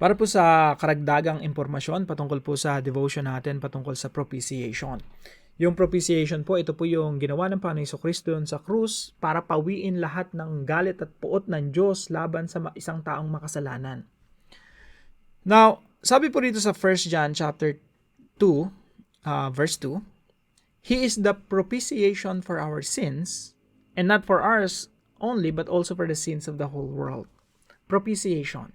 Para po sa karagdagang impormasyon patungkol po sa devotion natin patungkol sa propitiation. Yung propitiation po, ito po yung ginawa ng Panginoon Jesucristo sa krus para pawiin lahat ng galit at puot ng Diyos laban sa isang taong makasalanan. Now, sabi po dito sa 1 John chapter 2, verse 2, He is the propitiation for our sins, and not for ours only, but also for the sins of the whole world. Propitiation.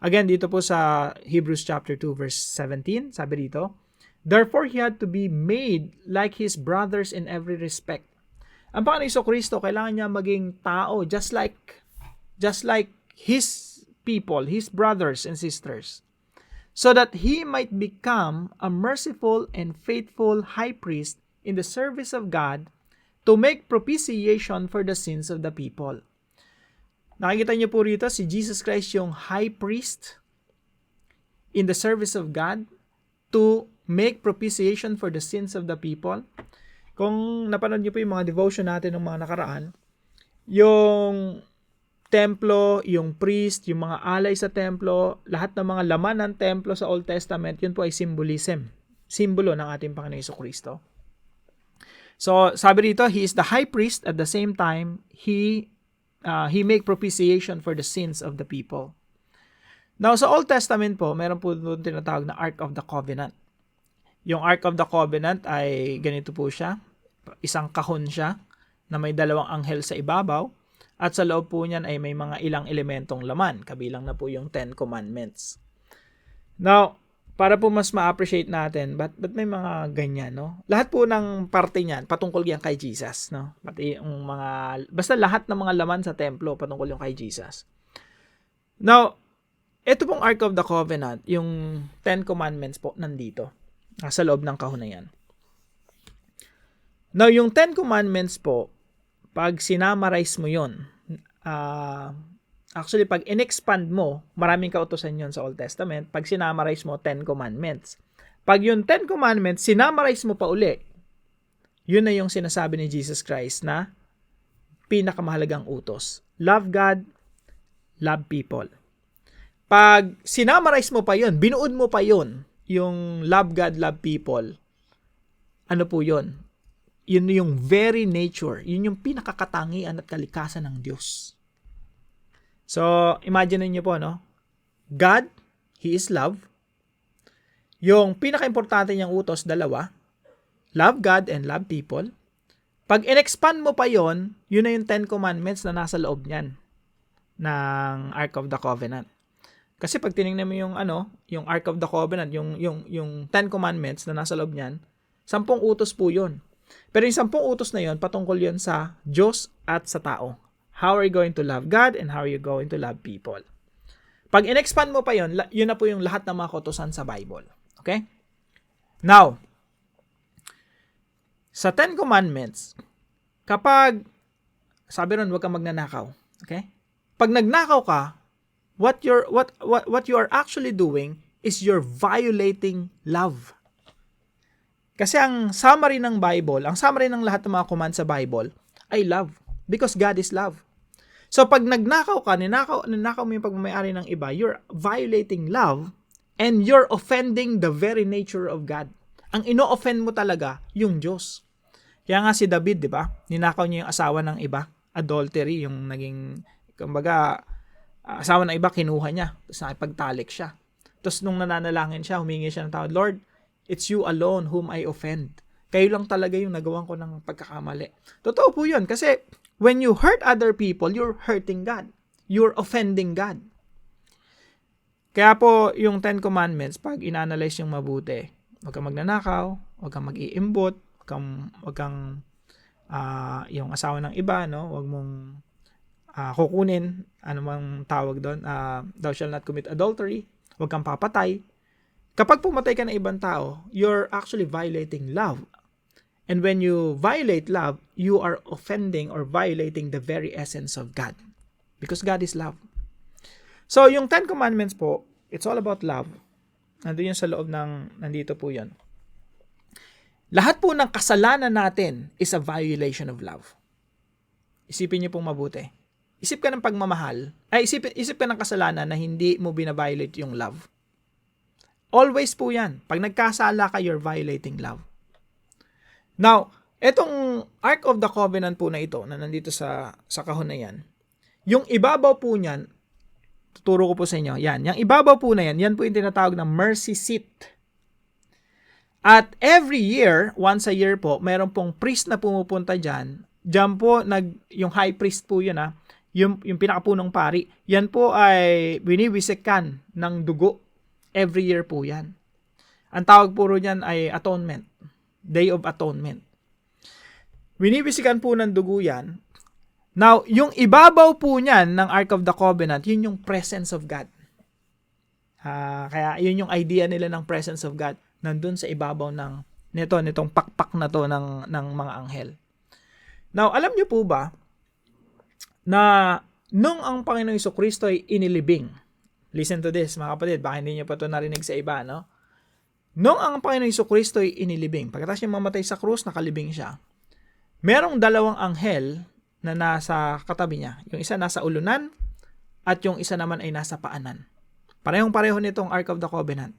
Again, dito po sa Hebrews chapter 2 verse 17, sabi dito, Therefore, he had to be made like his brothers in every respect. Ang Panginoon Jesucristo, kailangan niya maging tao just like his people, his brothers and sisters, so that he might become a merciful and faithful high priest in the service of God to make propitiation for the sins of the people. Nakikita niyo po rito, si Jesus Christ yung high priest in the service of God to make propitiation for the sins of the people. Kung napanood niyo po yung mga devotion natin ng mga nakaraan, yung templo, yung priest, yung mga alay sa templo, lahat ng mga laman ng templo sa Old Testament, yun po ay symbolism. Simbolo ng ating Panginoon Jesucristo. So, sabi rito, He is the high priest at the same time, He make propitiation for the sins of the people. Now, sa Old Testament po, meron po doon tinatawag na Ark of the Covenant. Yung Ark of the Covenant ay ganito po siya. Isang kahon siya na may dalawang anghel sa ibabaw. At sa loob po niyan ay may mga ilang elementong laman. Kabilang na po yung 10 Commandments. Now, para po mas ma-appreciate natin, ba't may mga ganyan, no? Lahat po ng parte niyan, patungkol yan kay Jesus, no? Pati yung basta lahat ng mga laman sa templo, patungkol yung kay Jesus. Now, ito pong Ark of the Covenant, yung 10 Commandments po, nandito. Sa loob ng kahon na yan. Now, yung 10 Commandments po, pag sinamarize mo yun, actually, pag in-expand mo, maraming kautosan yun sa Old Testament. Pag sinamarize mo, 10 Commandments. Pag yung 10 Commandments, sinamarize mo pa uli, yun na yung sinasabi ni Jesus Christ na pinakamahalagang utos. Love God, love people. Pag sinamarize mo pa yun, binuod mo pa yun, yung love God, love people, ano po yun? Yun yung very nature. Yun yung pinakakatangian at kalikasan ng Diyos. So, imagine niyo po, no? God, He is love. Yung pinaka-importante niyang utos, dalawa. Love God and love people. Pag in-expand mo pa yon, yun na yung 10 Commandments na nasa loob niyan ng Ark of the Covenant. Kasi pag tinignan mo yung Ark of the Covenant, yung 10 Commandments na nasa loob niyan, 10 utos po yun. Pero yung 10 utos na yun, patungkol yun sa Diyos at sa tao. How are you going to love God and how are you going to love people? Pag in-expand mo pa yun, yun na po yung lahat ng mga kautusan sa Bible. Okay? Now, sa 10 Commandments, kapag, sabi ron, huwag kang magnanakaw. Okay? Pag nagnakaw ka, what you are actually doing is you're violating love. Kasi ang summary ng Bible, ang summary ng lahat ng mga commands sa Bible ay love. Because God is love. So pag nagnakaw ka, ninakaw mo yung pagmamayari ng iba, you're violating love and you're offending the very nature of God. Ang ino-offend mo talaga, yung Diyos. Kaya nga si David, di ba? Ninakaw niya yung asawa ng iba. Adultery, yung naging, kumbaga, asawa ng iba, kinuha niya. Tapos nakipagtalik siya. Tapos nung nananalangin siya, humingi siya ng tawad, Lord, it's you alone whom I offend. Kayo lang talaga yung nagawan ko ng pagkakamali. Totoo po yun. Kasi when you hurt other people, you're hurting God. You're offending God. Kaya po yung 10 Commandments, pag ina-analyze yung mabuti, huwag kang magnanakaw, huwag kang mag-iimbot, huwag kang yung asawa ng iba, no? Huwag mong kukunin, ano mang tawag doon, thou shalt not commit adultery, huwag kang papatay. Kapag pumatay ka ng ibang tao, you're actually violating love. And when you violate love, you are offending or violating the very essence of God. Because God is love. So, yung 10 Commandments po, it's all about love. Nandun yun sa loob nandito po yun. Lahat po ng kasalanan natin is a violation of love. Isipin niyo pong mabuti. isip ka ng pagmamahal, ay isip ka ng kasalanan na hindi mo binaviolate yung love. Always po yan. Pag nagkasala ka, you're violating love. Now, etong Ark of the Covenant po na ito, na nandito sa kahon na yan, yung ibabaw po niyan, tuturo ko po sa inyo, yan, yung ibabaw po na yan, yan po yung tinatawag na mercy seat. At every year, once a year po, meron pong priest na pumupunta dyan. Dyan po, yung high priest po yun yung pinakapunong pari, yan po ay biniwisikan ng dugo. Every year po yan. Ang tawag po niyan ay atonement. Day of Atonement. Binibisikan po ng dugo yan. Now, yung ibabaw po niyan ng Ark of the Covenant, yun yung presence of God. Kaya yun yung idea nila ng presence of God, nandun sa ibabaw nitong pakpak na to ng mga anghel. Now, alam niyo po ba na nung ang Panginoong Jesucristo ay inilibing, listen to this, mga kapatid, baka hindi niyo pa ito narinig sa iba, no? Nung ang Panginoong Jesucristo ay inilibing, pagkatapos niya mamatay sa krus, nakalibing siya, merong dalawang anghel na nasa katabi niya. Yung isa nasa ulunan, at yung isa naman ay nasa paanan. Parehong-pareho nitong Ark of the Covenant.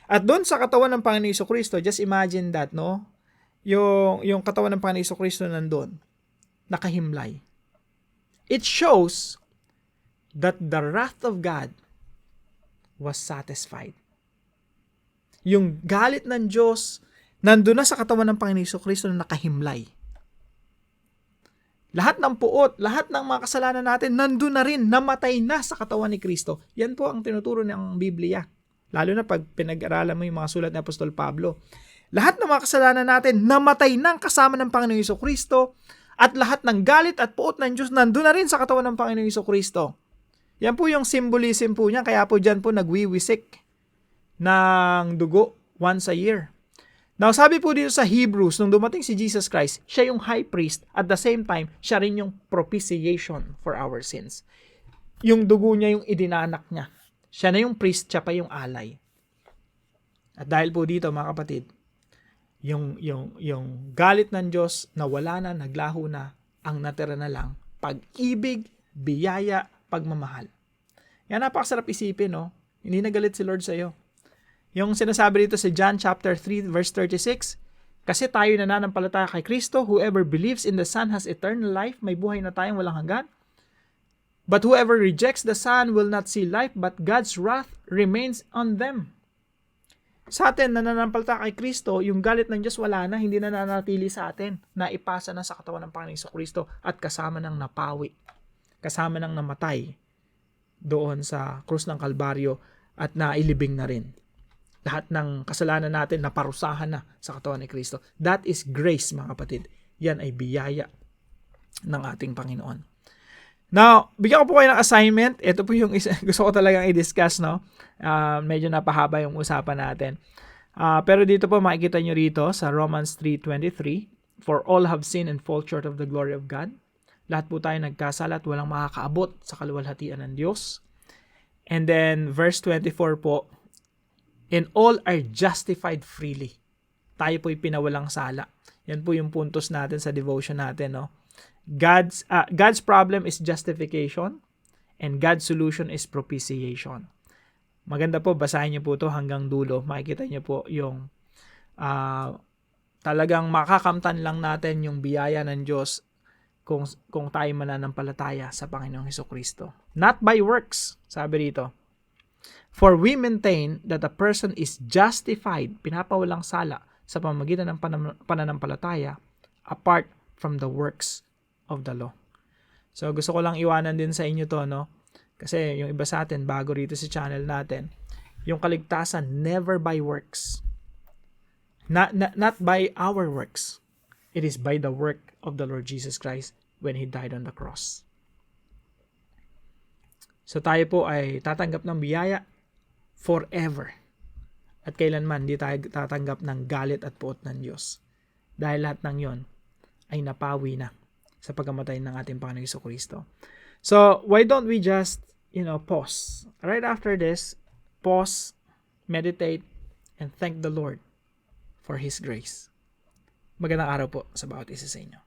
At doon sa katawan ng Panginoong Jesucristo, just imagine that, no? Yung katawan ng Panginoong Jesucristo nandun, nakahimlay. It shows that the wrath of God was satisfied. Yung galit ng Diyos, nandun na sa katawan ng Panginoong Jesucristo na nakahimlay. Lahat ng puot, lahat ng mga kasalanan natin, nandun na rin, namatay na sa katawan ni Kristo. Yan po ang tinuturo ng Biblia. Lalo na pag pinag-aralan mo yung mga sulat ni Apostol Pablo. Lahat ng mga kasalanan natin, namatay na kasama ng Panginoong Jesucristo, at lahat ng galit at puot ng Diyos, nandun na rin sa katawan ng Panginoong Jesucristo. Yan po yung symbolism po niya, kaya po dyan po nagwiwisik ng dugo once a year. Now, sabi po dito sa Hebrews, nung dumating si Jesus Christ, siya yung high priest, at the same time, siya rin yung propitiation for our sins. Yung dugo niya yung idinanak niya. Siya na yung priest, siya pa yung alay. At dahil po dito, mga kapatid, yung galit ng Diyos na wala na, naglaho na, ang natira na lang, pag-ibig, biyaya, pagmamahal. Yan, napakasarap isipin, no? Hindi nagalit si Lord sa iyo. Yung sinasabi dito sa John chapter 3 verse 36, kasi tayo nananampalataya kay Kristo, whoever believes in the Son has eternal life, may buhay na tayong walang hanggan. But whoever rejects the Son will not see life, but God's wrath remains on them. Sa atin, nananampalataya kay Kristo, yung galit ng Diyos wala na, hindi na nanatili sa atin, naipasa na sa katawan ng Panginoong Jesucristo at kasama ng napawi, kasama ng namatay doon sa krus ng Kalbaryo at nailibing na rin. Lahat ng kasalanan natin naparusahan na sa katawan ni Kristo. That is grace, mga kapatid. Yan ay biyaya ng ating Panginoon. Now, bigyan ko po kayo ng assignment. Ito po yung gusto ko talagang i-discuss, no? Medyo napahaba yung usapan natin. Pero dito po makikita nyo rito sa Romans 3:23, for all have sinned and fall short of the glory of God. Lahat po tayo nagkasala at walang makakaabot sa kaluwalhatian ng Diyos. And then verse 24 po, and all are justified freely. Tayo po'y pinawalang sala. Yan po yung puntos natin sa devotion natin, no? God's problem is justification, and God's solution is propitiation. Maganda po, basahin niyo po to hanggang dulo. Makikita niyo po yung talagang makakamtan lang natin yung biyaya ng Diyos kung tayo mananampalataya sa Panginoong Jesucristo. Not by works, sabi dito. For we maintain that a person is justified, pinapawalang sala sa pamamagitan ng pananampalataya apart from the works of the law. So gusto ko lang iwanan din sa inyo to, no? Kasi yung iba sa atin, bago rito sa channel natin, yung kaligtasan never by works. Not by our works. It is by the work of the Lord Jesus Christ when He died on the cross. So tayo po ay tatanggap ng biyaya forever. At kailanman di tayo tatanggap ng galit at puot ng Diyos. Dahil lahat ng yon ay napawi na sa pagkamatay ng ating Panginoong Jesucristo. So, why don't we just, pause? Right after this, pause, meditate, and thank the Lord for His grace. Magandang araw po sa bawat isa sa inyo.